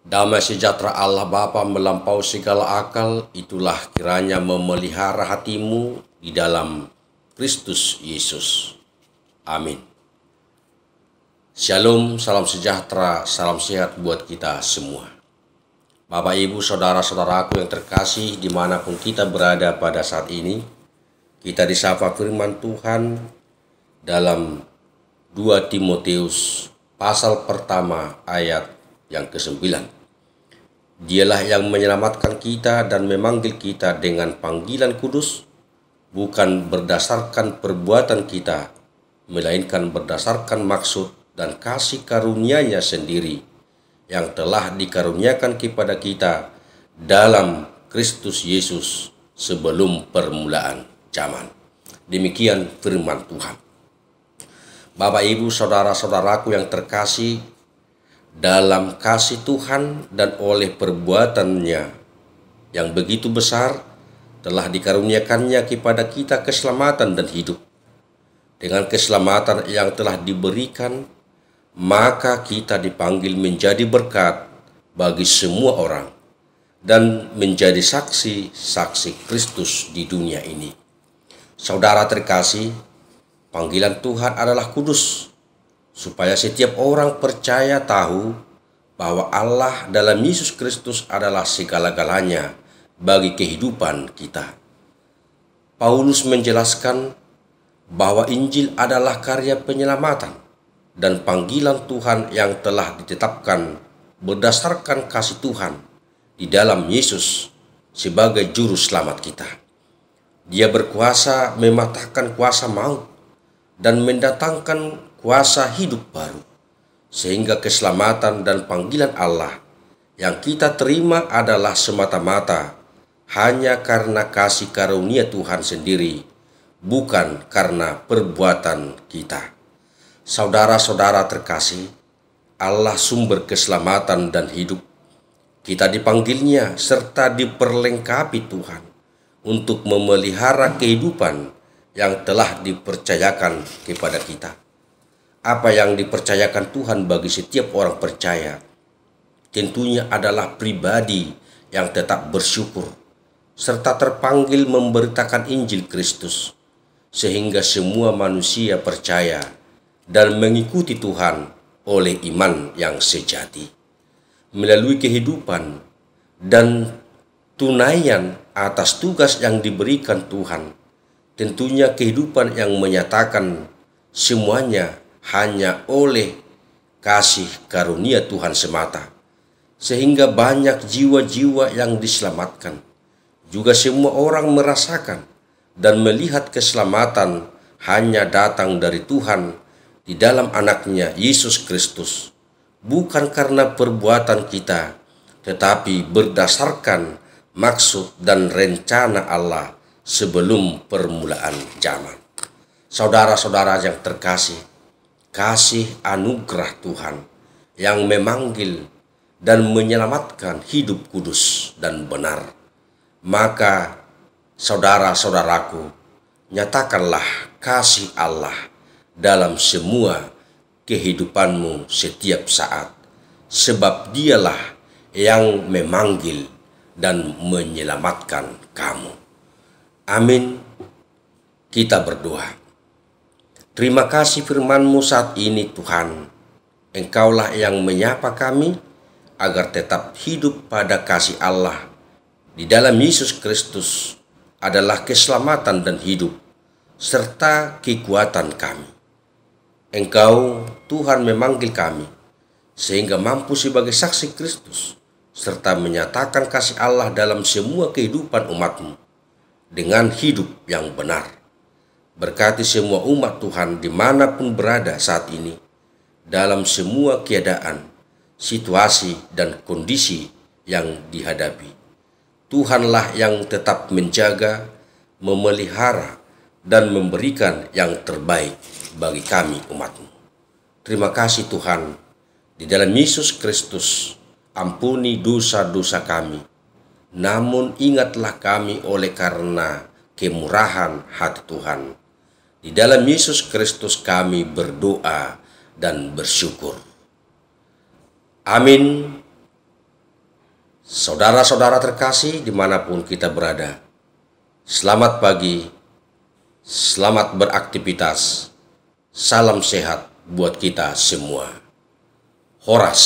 Damai sejahtera Allah Bapa melampaui segala akal, itulah kiranya memelihara hatimu di dalam Kristus Yesus. Amin. Shalom, salam sejahtera, salam sehat buat kita semua. Bapak, Ibu, Saudara-saudaraku yang terkasih dimanapun kita berada pada saat ini, kita disapa firman Tuhan dalam 2 Timotius pasal pertama ayat yang ke-9. Dialah yang menyelamatkan kita dan memanggil kita dengan panggilan kudus, bukan berdasarkan perbuatan kita, melainkan berdasarkan maksud dan kasih karunia-Nya sendiri yang telah dikaruniakan kepada kita dalam Kristus Yesus sebelum permulaan zaman. Demikian firman Tuhan. Bapak, Ibu, Saudara-saudaraku yang terkasih, dalam kasih Tuhan dan oleh perbuatannya yang begitu besar telah dikaruniakannya kepada kita keselamatan dan hidup. Dengan keselamatan yang telah diberikan, maka kita dipanggil menjadi berkat bagi semua orang dan menjadi saksi-saksi Kristus di dunia ini. Saudara terkasih, panggilan Tuhan adalah kudus, supaya setiap orang percaya tahu bahwa Allah dalam Yesus Kristus adalah segala-galanya bagi kehidupan kita. Paulus menjelaskan bahwa Injil adalah karya penyelamatan dan panggilan Tuhan yang telah ditetapkan berdasarkan kasih Tuhan di dalam Yesus sebagai juru selamat kita. Dia berkuasa mematahkan kuasa maut dan mendatangkan kuasa hidup baru, sehingga keselamatan dan panggilan Allah yang kita terima adalah semata-mata hanya karena kasih karunia Tuhan sendiri, bukan karena perbuatan kita. Saudara-saudara terkasih, Allah sumber keselamatan dan hidup. Kita dipanggilnya serta diperlengkapi Tuhan untuk memelihara kehidupan yang telah dipercayakan kepada kita. Apa yang dipercayakan Tuhan bagi setiap orang percaya tentunya adalah pribadi yang tetap bersyukur serta terpanggil memberitakan Injil Kristus, sehingga semua manusia percaya dan mengikuti Tuhan oleh iman yang sejati. Melalui kehidupan dan tunaian atas tugas yang diberikan Tuhan, tentunya kehidupan yang menyatakan semuanya hanya oleh kasih karunia Tuhan semata, sehingga banyak jiwa-jiwa yang diselamatkan. Juga semua orang merasakan dan melihat keselamatan hanya datang dari Tuhan di dalam anaknya Yesus Kristus, bukan karena perbuatan kita, tetapi berdasarkan maksud dan rencana Allah sebelum permulaan zaman. Saudara-saudara yang terkasih, kasih anugerah Tuhan yang memanggil dan menyelamatkan hidup kudus dan benar. Maka saudara-saudaraku, nyatakanlah kasih Allah dalam semua kehidupanmu setiap saat, sebab Dialah yang memanggil dan menyelamatkan kamu. Amin. Kita berdoa. Terima kasih firman-Mu saat ini Tuhan. Engkaulah yang menyapa kami agar tetap hidup pada kasih Allah. Di dalam Yesus Kristus adalah keselamatan dan hidup, serta kekuatan kami. Engkau Tuhan memanggil kami, sehingga mampu sebagai saksi Kristus, serta menyatakan kasih Allah dalam semua kehidupan umat-Mu dengan hidup yang benar. Berkati semua umat Tuhan dimanapun berada saat ini, dalam semua keadaan, situasi, dan kondisi yang dihadapi. Tuhanlah yang tetap menjaga, memelihara, dan memberikan yang terbaik bagi kami umat-Mu. Terima kasih Tuhan, di dalam Yesus Kristus, ampuni dosa-dosa kami. Namun ingatlah kami oleh karena kemurahan hati Tuhan. Di dalam Yesus Kristus kami berdoa dan bersyukur. Amin. Saudara-saudara terkasih dimanapun kita berada, selamat pagi, selamat beraktivitas, salam sehat buat kita semua. Horas.